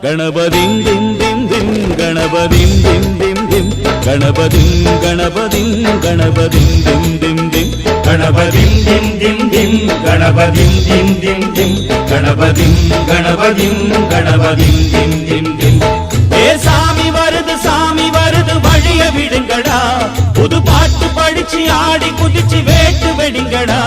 गणपतिं दिं दिं दिं गणपतिं दिं दिं दिं गणपतिं गणपतिं गणपतिं दिं दिं दिं गणपतिं दिं दिं दिं गणपतिं दिं दिं दिं गणपतिं गणपतिं गणपतिं दिं दिं दिं ए சாமி வருது வழிய விடுங்கடா புது பாட்டு படிச்சு ஆடி குதிச்சு வேட்டு வெடிங்கடா